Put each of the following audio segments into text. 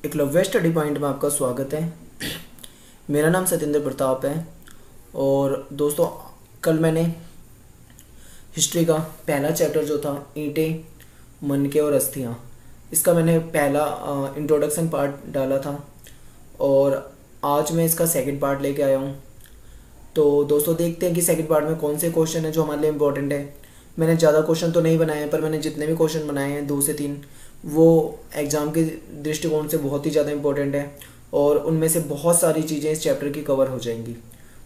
Eklavya study point में आपका स्वागत है। मेरा नाम सत्येंद्र प्रताप है। और दोस्तों, कल मैंने हिस्ट्री का पहला चैप्टर जो था ईंटें, मनके और अस्थियाँ, इसका मैंने पहला इंट्रोडक्शन पार्ट डाला था और आज मैं इसका सेकंड पार्ट लेके आया हूँ। तो दोस्तों, देखते हैं कि सेकंड पार्ट में कौन से क्वेश्चन है जो हमारे लिए इम्पोर्टेंट है। मैंने ज़्यादा क्वेश्चन तो नहीं बनाए हैं, पर मैंने जितने भी क्वेश्चन बनाए हैं 2 से 3, वो एग्ज़ाम के दृष्टिकोण से बहुत ही ज़्यादा इंपॉर्टेंट है और उनमें से बहुत सारी चीज़ें इस चैप्टर की कवर हो जाएंगी।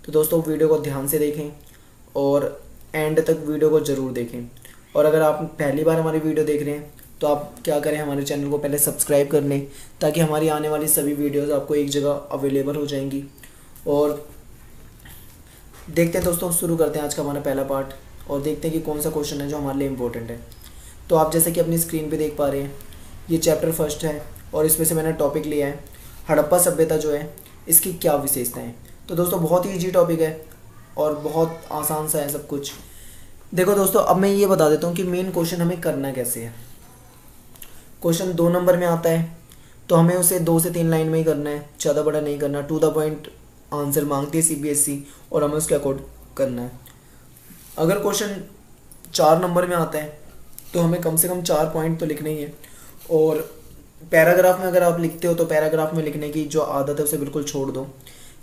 तो दोस्तों, वीडियो को ध्यान से देखें और एंड तक वीडियो को ज़रूर देखें। और अगर आप पहली बार हमारी वीडियो देख रहे हैं तो आप क्या करें, हमारे चैनल को पहले सब्सक्राइब कर लें ताकि हमारी आने वाली सभी वीडियोज़ आपको एक जगह अवेलेबल हो जाएंगी। और देखते हैं दोस्तों, शुरू करते हैं आज का हमारा पहला पार्ट और देखते हैं कि कौन सा क्वेश्चन है जो हमारे लिए इम्पोर्टेंट है। तो आप जैसे कि अपनी स्क्रीन पे देख पा रहे हैं, ये चैप्टर फर्स्ट है और इसमें से मैंने टॉपिक लिया है हड़प्पा सभ्यता जो है, इसकी क्या विशेषताएं हैं। तो दोस्तों, बहुत ही ईजी टॉपिक है और बहुत आसान सा है सब कुछ। देखो दोस्तों, अब मैं ये बता देता हूँ कि मेन क्वेश्चन हमें करना कैसे है। क्वेश्चन 2 नंबर में आता है तो हमें उसे 2 से 3 लाइन में ही करना है, ज़्यादा बड़ा नहीं करना। टू द पॉइंट आंसर मांगती है CBSE और हमें उसके अकॉर्ड करना है। अगर क्वेश्चन 4 नंबर में आता है तो हमें कम से कम 4 पॉइंट तो लिखने ही है। और पैराग्राफ में अगर आप लिखते हो तो पैराग्राफ में लिखने की जो आदत है उसे बिल्कुल छोड़ दो,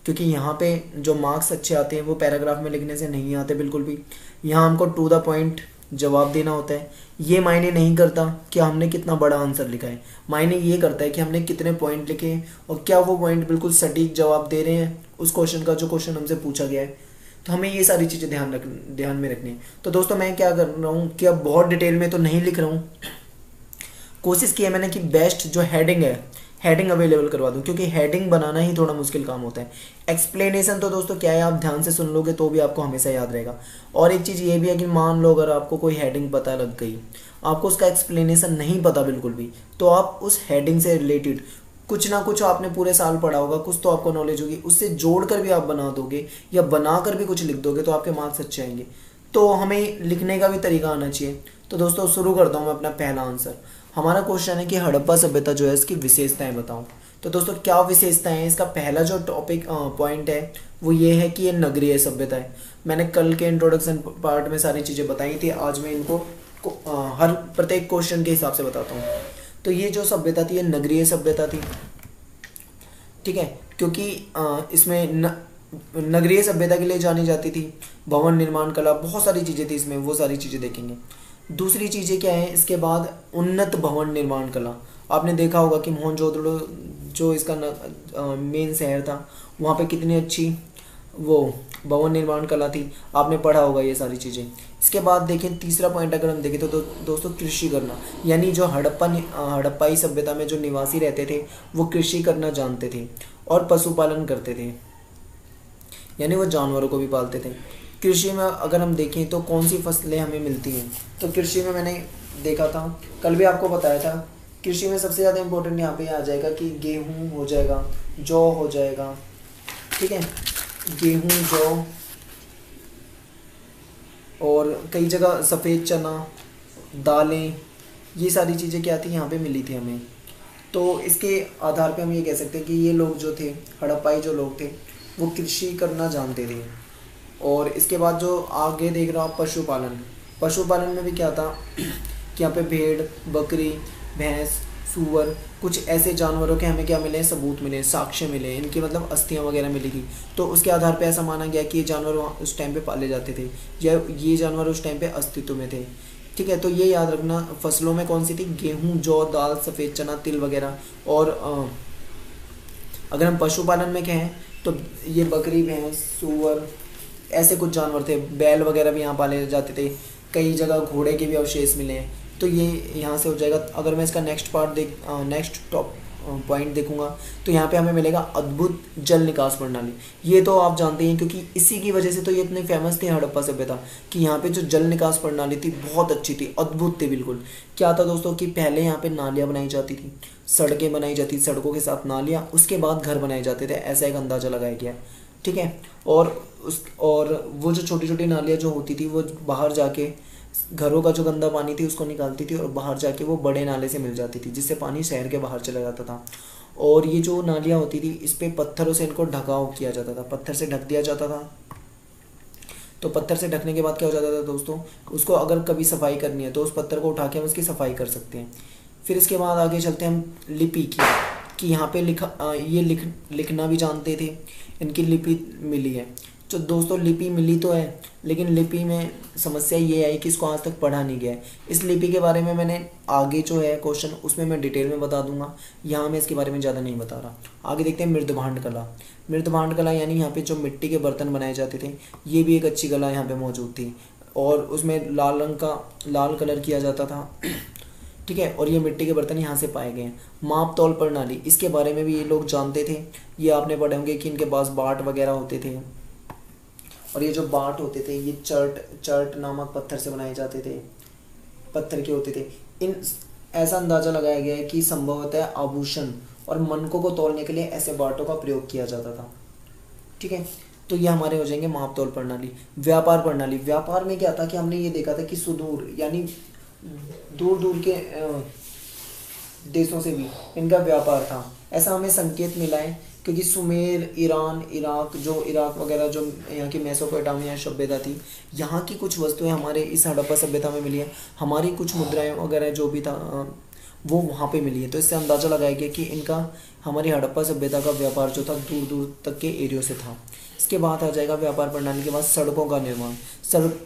क्योंकि यहाँ पे जो मार्क्स अच्छे आते हैं वो पैराग्राफ में लिखने से नहीं आते बिल्कुल भी। यहाँ हमको टू द पॉइंट जवाब देना होता है। ये मायने नहीं करता कि हमने कितना बड़ा आंसर लिखा है, मायने ये करता है कि हमने कितने पॉइंट लिखे हैं और क्या वो पॉइंट बिल्कुल सटीक जवाब दे रहे हैं उस क्वेश्चन का जो क्वेश्चन हमसे पूछा गया है। तो हमें ये सारी चीज़ें ध्यान में रखनी है। तो दोस्तों, मैं क्या कर रहा हूँ कि अब बहुत डिटेल में तो नहीं लिख रहा हूँ, कोशिश की है मैंने कि बेस्ट जो हेडिंग है, हेडिंग अवेलेबल करवा दूँ, क्योंकि हेडिंग बनाना ही थोड़ा मुश्किल काम होता है। एक्सप्लेनेशन तो दोस्तों क्या है, आप ध्यान से सुन लोगे तो भी आपको हमेशा याद रहेगा। और एक चीज़ ये भी है कि मान लो अगर आपको कोई हेडिंग पता लग गई, आपको उसका एक्सप्लेनेशन नहीं पता बिल्कुल भी, तो आप उस हेडिंग से रिलेटेड कुछ ना कुछ आपने पूरे साल पढ़ा होगा, कुछ तो आपको नॉलेज होगी, उससे जोड़ कर भी आप बना दोगे या बना कर भी कुछ लिख दोगे तो आपके मार्क्स अच्छे आएंगे। तो हमें लिखने का भी तरीका आना चाहिए। तो दोस्तों, शुरू करता हूँ मैं अपना पहला आंसर। हमारा क्वेश्चन है कि हड़प्पा सभ्यता जो है इसकी विशेषताएं बताओ। तो दोस्तों, क्या विशेषताएं हैं? इसका पहला जो टॉपिक पॉइंट है वो ये है कि ये नगरीय सभ्यता है। मैंने कल के इंट्रोडक्शन पार्ट में सारी चीज़ें बताई थी, आज मैं इनको हर प्रत्येक क्वेश्चन के हिसाब से बताता हूँ। तो ये जो सभ्यता थी ये नगरीय सभ्यता थी, ठीक है, क्योंकि इसमें नगरीय सभ्यता के लिए जानी जाती थी। भवन निर्माण कला, बहुत सारी चीज़ें थी इसमें, वो सारी चीज़ें देखेंगे। दूसरी चीज़ें क्या है इसके बाद, उन्नत भवन निर्माण कला। आपने देखा होगा कि मोहनजोदड़ो जो इसका मेन शहर था, वहाँ पे कितनी अच्छी वो भवन निर्माण कला थी, आपने पढ़ा होगा ये सारी चीज़ें। इसके बाद देखें तीसरा पॉइंट अगर हम देखें तो दोस्तों कृषि करना, यानी जो हड़प्पाई सभ्यता में जो निवासी रहते थे वो कृषि करना जानते थे और पशुपालन करते थे, यानी वो जानवरों को भी पालते थे। कृषि में अगर हम देखें तो कौन सी फसलें हमें मिलती हैं, तो कृषि में मैंने देखा था, कल भी आपको बताया था, कृषि में सबसे ज़्यादा इम्पोर्टेंट यहाँ पे आ जाएगा कि गेहूँ हो जाएगा, जौ हो जाएगा, ठीक है, गेहूँ, जौ, और कई जगह सफ़ेद चना, दालें, ये सारी चीज़ें क्या थी यहाँ पे मिली थी हमें। तो इसके आधार पे हम ये कह सकते हैं कि ये लोग जो थे, हड़प्पाई जो लोग थे, वो कृषि करना जानते थे। और इसके बाद जो आगे देख रहा हूँ पशुपालन, पशुपालन में भी क्या था कि यहाँ पे भेड़, बकरी, भैंस, सूअर, कुछ ऐसे जानवरों के हमें क्या मिले, सबूत मिले, साक्ष्य मिले, इनकी मतलब अस्थियाँ वगैरह मिली थी। तो उसके आधार पे ऐसा माना गया कि ये जानवर उस टाइम पे पाले जाते थे या ये जानवर उस टाइम पे अस्तित्व में थे, ठीक है। तो ये याद रखना, फसलों में कौन सी थी, गेहूँ, जौ, दाल, सफ़ेद चना, तिल वगैरह। और अगर हम पशुपालन में कहें तो ये बकरी, भैंस, सूअर, ऐसे कुछ जानवर थे, बैल वगैरह भी यहाँ पाले जाते थे, कई जगह घोड़े के भी अवशेष मिले हैं। तो ये यहाँ से हो जाएगा। अगर मैं इसका नेक्स्ट टॉप पॉइंट देखूंगा तो यहाँ पे हमें मिलेगा अद्भुत जल निकास प्रणाली। ये तो आप जानते हैं, क्योंकि इसी की वजह से तो ये इतनी फेमस थी हड़प्पा सभ्यता, कि यहाँ पे जो जल निकास प्रणाली थी बहुत अच्छी थी, अद्भुत थी बिल्कुल। क्या था दोस्तों कि पहले यहाँ पे नालियाँ बनाई जाती थी, सड़कें बनाई जाती थी, सड़कों के साथ नालियाँ, उसके बाद घर बनाए जाते थे, ऐसा एक अंदाज़ा लगाया गया, ठीक है। और वो जो छोटी छोटी नालियाँ जो होती थी वो बाहर जाके घरों का जो गंदा पानी थी उसको निकालती थी और बाहर जाके वो बड़े नाले से मिल जाती थी, जिससे पानी शहर के बाहर चला जाता था। और ये जो नालियाँ होती थी इस पे पत्थरों से इनको ढकाव किया जाता था, पत्थर से ढक दिया जाता था। तो पत्थर से ढकने के बाद क्या हो जाता था दोस्तों, उसको अगर कभी सफाई करनी है तो उस पत्थर को उठा के हम उसकी सफाई कर सकते हैं। फिर इसके बाद आगे चलते हैं हम लिपि की, कि यहाँ पे ये लिखना भी जानते थे, इनकी लिपि मिली है। तो दोस्तों लिपि मिली तो है, लेकिन लिपि में समस्या ये आई कि इसको आज तक पढ़ा नहीं गया है। इस लिपि के बारे में मैंने आगे जो है क्वेश्चन उसमें मैं डिटेल में बता दूंगा, यहाँ मैं इसके बारे में ज़्यादा नहीं बता रहा। आगे देखते हैं मृदभांड कला। मृदभांड कला यानी यहाँ पे जो मिट्टी के बर्तन बनाए जाते थे, ये भी एक अच्छी कला यहाँ पे मौजूद थी, और उसमें लाल कलर किया जाता था। ठीक है, और ये मिट्टी के बर्तन यहाँ से पाए गए हैं। माप तौल प्रणाली, इसके बारे में भी ये लोग जानते थे। ये आपने पढ़े होंगे कि इनके पास बाट वगैरह होते थे, और ये जो बाट होते थे ये चर्ट नामक पत्थर से बनाए जाते थे, पत्थर के होते थे। इन ऐसा अंदाज़ा लगाया गया है कि संभवतः आभूषण और मनकों को तोलने के लिए ऐसे बाटों का प्रयोग किया जाता था। ठीक है, तो ये हमारे हो जाएंगे माप तौल प्रणाली। व्यापार प्रणाली, व्यापार में क्या था कि हमने ये देखा था कि सुदूर यानी दूर दूर के देशों से भी इनका व्यापार था, ऐसा हमें संकेत मिला है। क्योंकि सुमेर, ईरान, इराक वगैरह जो यहाँ की मेसोपोटामिया सभ्यता थी, यहाँ की कुछ वस्तुएं हमारे इस हड़प्पा सभ्यता में मिली है। हमारी कुछ मुद्राएं वगैरह जो भी था वो वहाँ पे मिली है। तो इससे अंदाज़ा लगाया गया कि इनका हमारी हड़प्पा सभ्यता का व्यापार जो था दूर दूर तक के एरियो से था। इसके बाद आ जाएगा व्यापार प्रणाली के बाद सड़कों का निर्माण।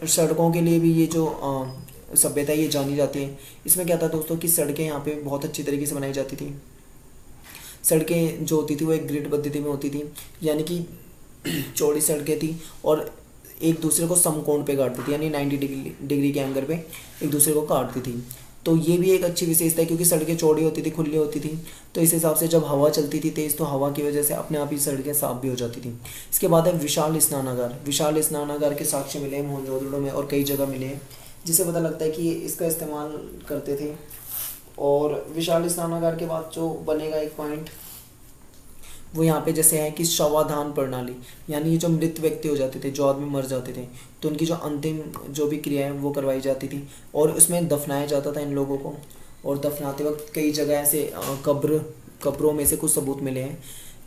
सड़कों के लिए भी ये जो सभ्यता ये जानी जाती है। इसमें क्या था दोस्तों कि सड़कें यहाँ पे बहुत अच्छी तरीके से बनाई जाती थी। सड़कें जो होती थी वो एक ग्रिड पद्धति में होती थी, यानी कि चौड़ी सड़कें थी और एक दूसरे को समकोण पे काटती थी, यानी 90 डिग्री के एंगल पे एक दूसरे को काटती थी। तो ये भी एक अच्छी विशेषता है, क्योंकि सड़कें चौड़ी होती थी, खुली होती थी, तो इस हिसाब से जब हवा चलती थी तेज़ तो हवा की वजह से अपने आप ही सड़कें साफ भी हो जाती थी। इसके बाद है विशाल स्नानागार। विशाल स्नानागार के साक्ष्य मिले हैं मोहनजोदड़ो में और कई जगह मिले हैं, जिससे पता लगता है कि इसका इस्तेमाल करते थे। और विशाल स्नानागार के बाद जो बनेगा एक पॉइंट वो यहाँ पे जैसे है कि शवाधान प्रणाली, यानी ये जो मृत व्यक्ति हो जाते थे, जो आदमी मर जाते थे, तो उनकी जो अंतिम जो भी क्रिया है वो करवाई जाती थी और उसमें दफनाया जाता था इन लोगों को। और दफनाते वक्त कई जगह ऐसे कब्रों में से कुछ सबूत मिले हैं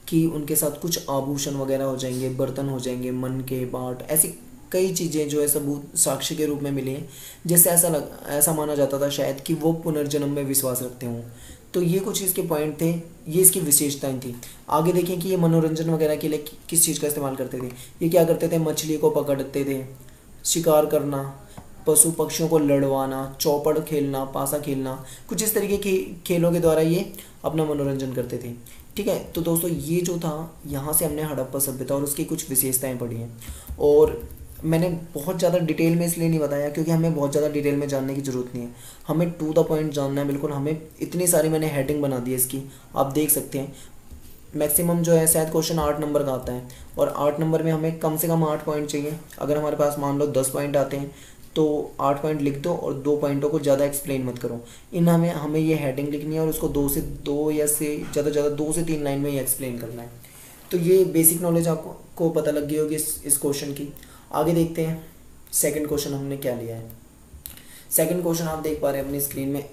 कि उनके साथ कुछ आभूषण वगैरह हो जाएंगे, बर्तन हो जाएंगे, मन के बाट, ऐसी कई चीज़ें जो है सबूत साक्ष्य के रूप में मिली हैं, जिससे ऐसा माना जाता था शायद कि वो पुनर्जन्म में विश्वास रखते हों। तो ये कुछ इसके पॉइंट थे, ये इसकी विशेषताएं थी। आगे देखें कि ये मनोरंजन वगैरह के लिए किस चीज़ का इस्तेमाल करते थे। ये क्या करते थे, मछली को पकड़ते थे, शिकार करना, पशु पक्षियों को लड़वाना, चौपड़ खेलना, पासा खेलना, कुछ इस तरीके के खेलों के द्वारा ये अपना मनोरंजन करते थे। ठीक है, तो दोस्तों ये जो था यहाँ से हमने हड़प्पा सभ्यता और उसकी कुछ विशेषताएँ पढ़ी हैं। और मैंने बहुत ज़्यादा डिटेल में इसलिए नहीं बताया क्योंकि हमें बहुत ज़्यादा डिटेल में जानने की ज़रूरत नहीं है, हमें टू द पॉइंट जानना है बिल्कुल। हमें इतनी सारी मैंने हेडिंग बना दी है इसकी, आप देख सकते हैं। मैक्सिमम जो है शायद क्वेश्चन 8 नंबर का आता है और 8 नंबर में हमें कम से कम 8 पॉइंट चाहिए। अगर हमारे पास मान लो 10 पॉइंट आते हैं तो 8 पॉइंट लिख दो और 2 पॉइंटों को ज़्यादा एक्सप्लेन मत करो। हमें ये हेडिंग लिखनी है और उसको 2 या से ज़्यादा 2 से 3 लाइन में ही एक्सप्लेन करना है। तो ये बेसिक नॉलेज आपको पता लग गई होगी इस क्वेश्चन की। आगे देखते हैं सेकंड क्वेश्चन हमने क्या लिया है। सेकंड क्वेश्चन आप देख पा रहे हैं अपनी स्क्रीन में।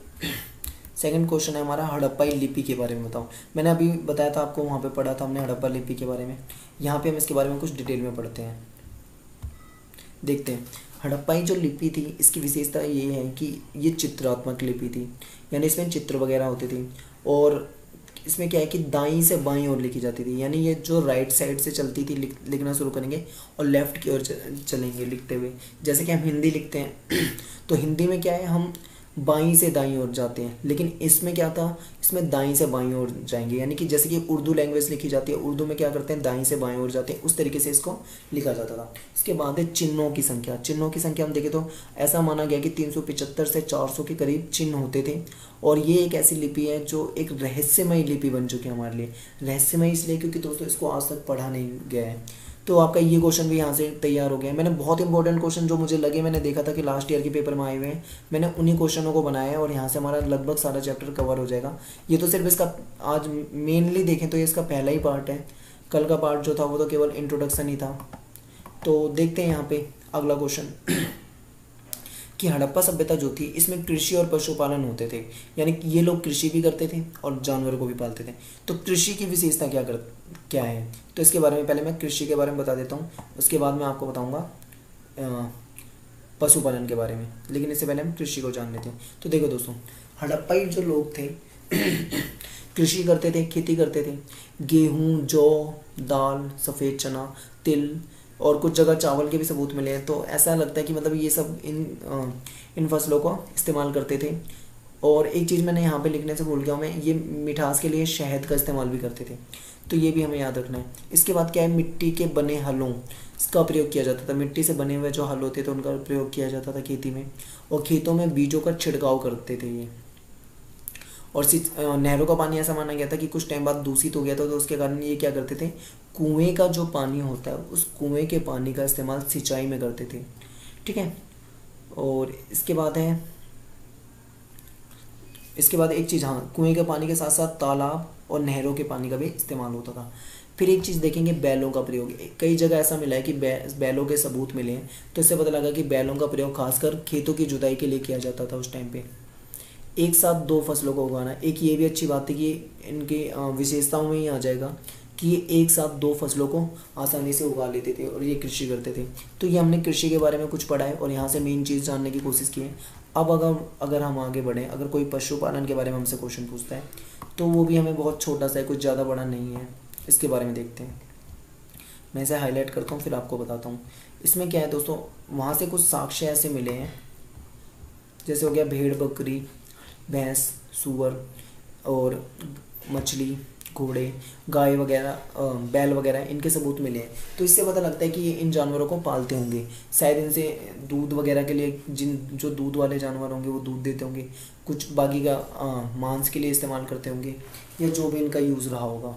सेकंड क्वेश्चन है हमारा हड़प्पाई लिपि के बारे में बताओ। मैंने अभी बताया था आपको, वहाँ पे पढ़ा था हमने हड़प्पा लिपि के बारे में। यहाँ पे हम इसके बारे में कुछ डिटेल में पढ़ते हैं, देखते हैं। हड़प्पाई जो लिपि थी इसकी विशेषता ये है कि ये चित्रात्मक लिपि थी, यानी इसमें चित्र वगैरह होते थे और इसमें क्या है कि दाईं से बाईं ओर लिखी जाती थी, यानी ये जो राइट साइड से चलती थी लिखना शुरू करेंगे और लेफ़्ट की ओर चलेंगे लिखते हुए। जैसे कि हम हिंदी लिखते हैं तो हिंदी में क्या है, हम बाईं से दाईं ओर जाते हैं, लेकिन इसमें क्या था, इसमें दाईं से बाईं ओर जाएंगे। यानी कि जैसे कि उर्दू लैंग्वेज लिखी जाती है, उर्दू में क्या करते हैं, दाईं से बाईं ओर जाते हैं, उस तरीके से इसको लिखा जाता था। इसके बाद है चिन्हों की संख्या। चिन्हों की संख्या हम देखें तो ऐसा माना गया कि 375 से 400 के करीब चिन्ह होते थे। और ये एक ऐसी लिपि है जो एक रहस्यमयी लिपि बन चुकी है हमारे लिए। रहस्यमयी इसलिए क्योंकि दोस्तों इसको आज तक पढ़ा नहीं गया है। तो आपका ये क्वेश्चन भी यहाँ से तैयार हो गया है। मैंने बहुत इंपॉर्टेंट क्वेश्चन जो मुझे लगे, मैंने देखा था कि लास्ट ईयर के पेपर में आए हुए हैं, मैंने उन्हीं क्वेश्चनों को बनाया है और यहाँ से हमारा लगभग सारा चैप्टर कवर हो जाएगा। ये तो सिर्फ इसका आज मेनली देखें तो ये इसका पहला ही पार्ट है। कल का पार्ट जो था वो तो केवल इंट्रोडक्शन ही था। तो देखते हैं यहाँ पे अगला क्वेश्चन कि हड़प्पा सभ्यता जो थी इसमें कृषि और पशुपालन होते थे, यानी कि ये लोग कृषि भी करते थे और जानवरों को भी पालते थे। तो कृषि की विशेषता क्या है, तो इसके बारे में पहले मैं कृषि के बारे में बता देता हूँ, उसके बाद मैं आपको बताऊँगा पशुपालन के बारे में, लेकिन इससे पहले हम कृषि को जान लेते हैं। तो देखो दोस्तों, हड़प्पाई जो लोग थे कृषि करते थे, खेती करते थे। गेहूँ, जौ, दाल, सफ़ेद चना, तिल और कुछ जगह चावल के भी सबूत मिले हैं। तो ऐसा लगता है कि मतलब ये सब इन फसलों को इस्तेमाल करते थे। और एक चीज़ मैंने यहाँ पे लिखने से भूल गया हूँ मैं, ये मिठास के लिए शहद का इस्तेमाल भी करते थे, तो ये भी हमें याद रखना है। इसके बाद क्या है, मिट्टी के बने हलों का प्रयोग किया जाता था। मिट्टी से बने हुए जो हल होते थे उनका प्रयोग किया जाता था खेती में, और खेतों में बीजों का छिड़काव करते थे ये। और नहरों का पानी ऐसा माना गया था कि कुछ टाइम बाद दूषित हो गया था, तो उसके कारण ये क्या करते थे, कुएं का जो पानी होता है उस कुएं के पानी का इस्तेमाल सिंचाई में करते थे। ठीक है। और इसके बाद एक चीज़, हाँ, कुएं के पानी के साथ साथ तालाब और नहरों के पानी का भी इस्तेमाल होता था। फिर एक चीज़ देखेंगे, बैलों का प्रयोग। कई जगह ऐसा मिला है कि बैलों के सबूत मिले हैं, तो इससे पता लगा कि बैलों का प्रयोग खासकर खेतों की जुताई के लिए किया जाता था उस टाइम पे। एक साथ 2 फसलों को उगाना, एक ये भी अच्छी बात है कि इनकी विशेषताओं में ही आ जाएगा कि ये एक साथ 2 फसलों को आसानी से उगा लेते थे और ये कृषि करते थे। तो ये हमने कृषि के बारे में कुछ पढ़ा है और यहाँ से मेन चीज़ जानने की कोशिश की है। अब अगर हम आगे बढ़ें, अगर कोई पशुपालन के बारे में हमसे क्वेश्चन पूछता है तो वो भी हमें बहुत छोटा सा है, कुछ ज़्यादा बड़ा नहीं है। इसके बारे में देखते हैं, मैं इसे हाईलाइट करता हूँ फिर आपको बताता हूँ। इसमें क्या है दोस्तों, वहाँ से कुछ साक्ष्य ऐसे मिले हैं, जैसे हो गया भेड़, बकरी, भैंस, सूअर और मछली, घोड़े, गाय वगैरह, बैल वगैरह, इनके सबूत मिले हैं। तो इससे पता लगता है कि ये इन जानवरों को पालते होंगे, शायद इनसे दूध वगैरह के लिए, जो दूध वाले जानवर होंगे वो दूध देते होंगे, कुछ बाकी का मांस के लिए इस्तेमाल करते होंगे, या जो भी इनका यूज़ रहा होगा।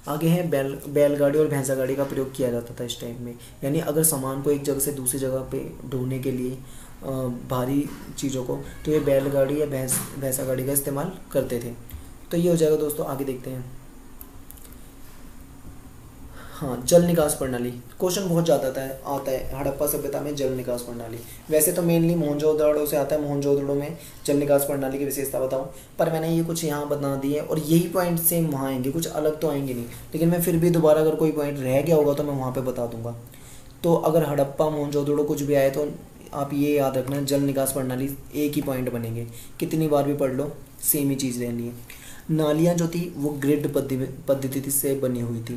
आगे है बैलगाड़ी और भैंसा गाड़ी का प्रयोग किया जाता था इस टाइम में, यानी अगर सामान को एक जगह से दूसरी जगह पे ढोने के लिए भारी चीज़ों को, तो ये बैलगाड़ी या भैंसा गाड़ी का इस्तेमाल करते थे। तो ये हो जाएगा दोस्तों। आगे देखते हैं, हाँ, जल निकास प्रणाली। क्वेश्चन बहुत ज़्यादा आता है हड़प्पा सभ्यता में जल निकास प्रणाली। वैसे तो मेनली मोहनजोदड़ो से आता है, मोहनजोदड़ो में जल निकास प्रणाली की विशेषता बताऊँ, पर मैंने ये कुछ यहाँ बता दी है और यही पॉइंट सेम वहाँ आएंगे, कुछ अलग तो आएंगे नहीं, लेकिन मैं फिर भी दोबारा अगर कोई पॉइंट रह गया होगा तो मैं वहाँ पर बता दूँगा। तो अगर हड़प्पा, मोहनजोदड़ो कुछ भी आए तो आप ये याद रखना, जल निकास प्रणाली एक ही पॉइंट बनेंगे, कितनी बार भी पढ़ लो सेम ही चीज़ रहनी है। नालियाँ जो थी वो ग्रिड पद्धति से बनी हुई थी,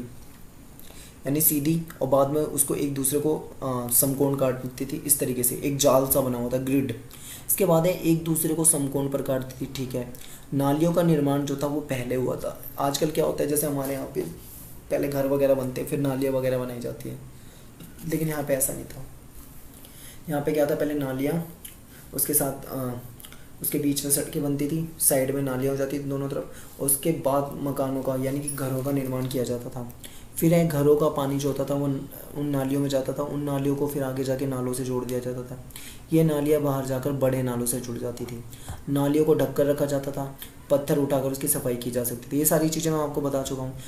यानी सीधी, और बाद में उसको एक दूसरे को समकोण काटती थी, इस तरीके से एक जाल सा बना हुआ था, ग्रिड। इसके बाद है एक दूसरे को समकोण पर काटती थी। ठीक है। नालियों का निर्माण जो था वो पहले हुआ था। आजकल क्या होता है, जैसे हमारे यहाँ पे पहले घर वगैरह बनते हैं फिर नालियाँ वगैरह बनाई जाती है, लेकिन यहाँ पे ऐसा नहीं था। यहाँ पे क्या था, पहले नालियाँ, उसके साथ उसके बीच में सड़कें बनती थी, साइड में नालियाँ हो जाती थी दोनों तरफ, उसके बाद मकानों का यानी कि घरों का निर्माण किया जाता था। फिर है घरों का पानी जो होता था वो उन नालियों में जाता था, उन नालियों को फिर आगे जाके नालों से जोड़ दिया जाता था। ये नालियाँ बाहर जाकर बड़े नालों से जुड़ जाती थी। नालियों को ढककर रखा जाता था, पत्थर उठाकर उसकी सफाई की जा सकती थी। ये सारी चीज़ें मैं आपको बता चुका हूँ।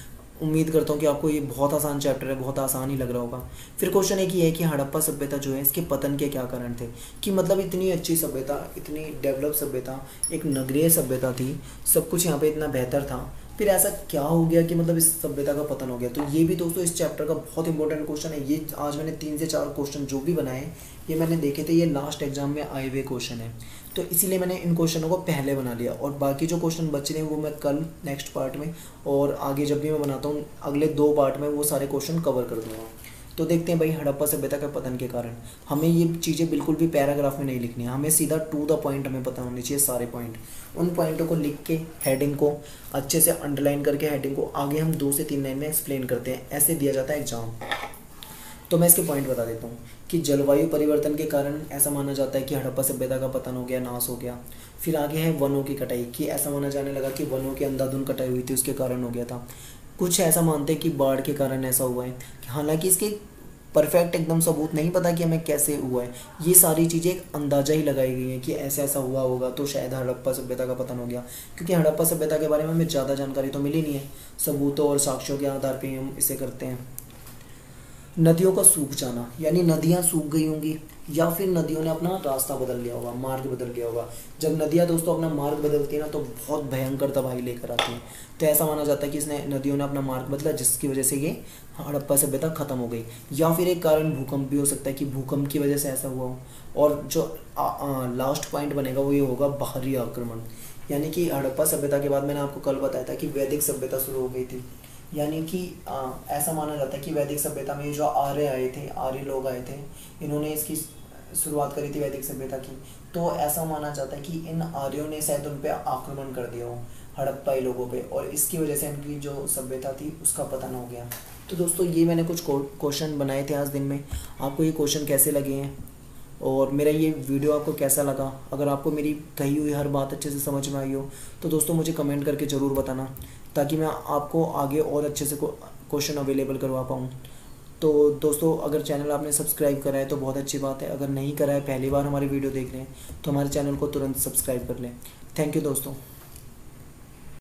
उम्मीद करता हूँ कि आपको ये बहुत आसान चैप्टर है, बहुत आसान ही लग रहा होगा। फिर क्वेश्चन एक ही है कि हड़प्पा सभ्यता जो है इसके पतन के क्या कारण थे, कि मतलब इतनी अच्छी सभ्यता, इतनी डेवलप सभ्यता, एक नगरीय सभ्यता थी, सब कुछ यहाँ पे इतना बेहतर था, फिर ऐसा क्या हो गया कि मतलब इस सभ्यता का पतन हो गया। तो ये भी दोस्तों इस चैप्टर का बहुत इंपॉर्टेंट क्वेश्चन है। ये आज मैंने 3 से 4 क्वेश्चन जो भी बनाए ये मैंने देखे थे, ये लास्ट एग्जाम में आए हुए क्वेश्चन है, तो इसीलिए मैंने इन क्वेश्चनों को पहले बना लिया, और बाकी जो क्वेश्चन बच रहे हैं वो मैं कल नेक्स्ट पार्ट में और आगे जब भी मैं बनाता हूँ अगले 2 पार्ट में वो सारे क्वेश्चन कवर कर दूँगा। तो देखते हैं भाई, हड़प्पा सभ्यता के पतन के कारण हमें ये चीज़ें बिल्कुल भी पैराग्राफ में नहीं लिखनी है, हमें सीधा टू द पॉइंट हमें पता होने चाहिए सारे पॉइंट। उन पॉइंटों को लिख के हेडिंग को अच्छे से अंडरलाइन करके हेडिंग को आगे हम 2 से 3 लाइन में एक्सप्लेन करते हैं, ऐसे दिया जाता है एग्जाम। तो मैं इसके पॉइंट बता देता हूँ कि जलवायु परिवर्तन के कारण ऐसा माना जाता है कि हड़प्पा सभ्यता का पतन हो गया, नाश हो गया। फिर आगे है वनों की कटाई, कि ऐसा माना जाने लगा कि वनों की अंधाधुंध कटाई हुई थी, उसके कारण हो गया था। कुछ ऐसा मानते हैं कि बाढ़ के कारण ऐसा हुआ है, हालांकि इसके परफेक्ट एकदम सबूत नहीं पता कि हमें कैसे हुआ है। ये सारी चीज़ें एक अंदाज़ा ही लगाई गई हैं कि ऐसा ऐसा हुआ होगा तो शायद हड़प्पा सभ्यता का पतन हो गया, क्योंकि हड़प्पा सभ्यता के बारे में हमें ज़्यादा जानकारी तो मिली नहीं है, सबूतों और साक्ष्यों के आधार पर हम इसे करते हैं। नदियों का सूख जाना, यानी नदियाँ सूख गई होंगी या फिर नदियों ने अपना रास्ता बदल लिया होगा, मार्ग बदल लिया होगा। जब नदियाँ दोस्तों अपना मार्ग बदलती है ना तो बहुत भयंकर तबाही लेकर आती हैं। तो ऐसा माना जाता है कि इसने नदियों ने अपना मार्ग बदला, जिसकी वजह से ये हड़प्पा सभ्यता खत्म हो गई। या फिर एक कारण भूकंप भी हो सकता है कि भूकंप की वजह से ऐसा हुआ हो। और जो लास्ट पॉइंट बनेगा वो ये होगा बाहरी आक्रमण, यानी कि हड़प्पा सभ्यता के बाद मैंने आपको कल बताया था कि वैदिक सभ्यता शुरू हो गई थी। यानी कि ऐसा माना जाता है कि वैदिक सभ्यता में जो आर्य आए थे, आर्य लोग आए थे, इन्होंने इसकी शुरुआत करी थी वैदिक सभ्यता की। तो ऐसा माना जाता है कि इन आर्यों ने शायद उन पे आक्रमण कर दिया हो, हड़प्पाई लोगों पे, और इसकी वजह से इनकी जो सभ्यता थी उसका पतन हो गया। तो दोस्तों ये मैंने कुछ क्वेश्चन बनाए थे आज दिन में। आपको ये क्वेश्चन कैसे लगे हैं और मेरा ये वीडियो आपको कैसा लगा? अगर आपको मेरी कही हुई हर बात अच्छे से समझ में आई हो तो दोस्तों मुझे कमेंट करके ज़रूर बताना, ताकि मैं आपको आगे और अच्छे से क्वेश्चन अवेलेबल करवा पाऊँ। तो दोस्तों अगर चैनल आपने सब्सक्राइब करा है तो बहुत अच्छी बात है, अगर नहीं करा है, पहली बार हमारी वीडियो देख रहे हैं तो हमारे चैनल को तुरंत सब्सक्राइब कर लें। थैंक यू दोस्तों।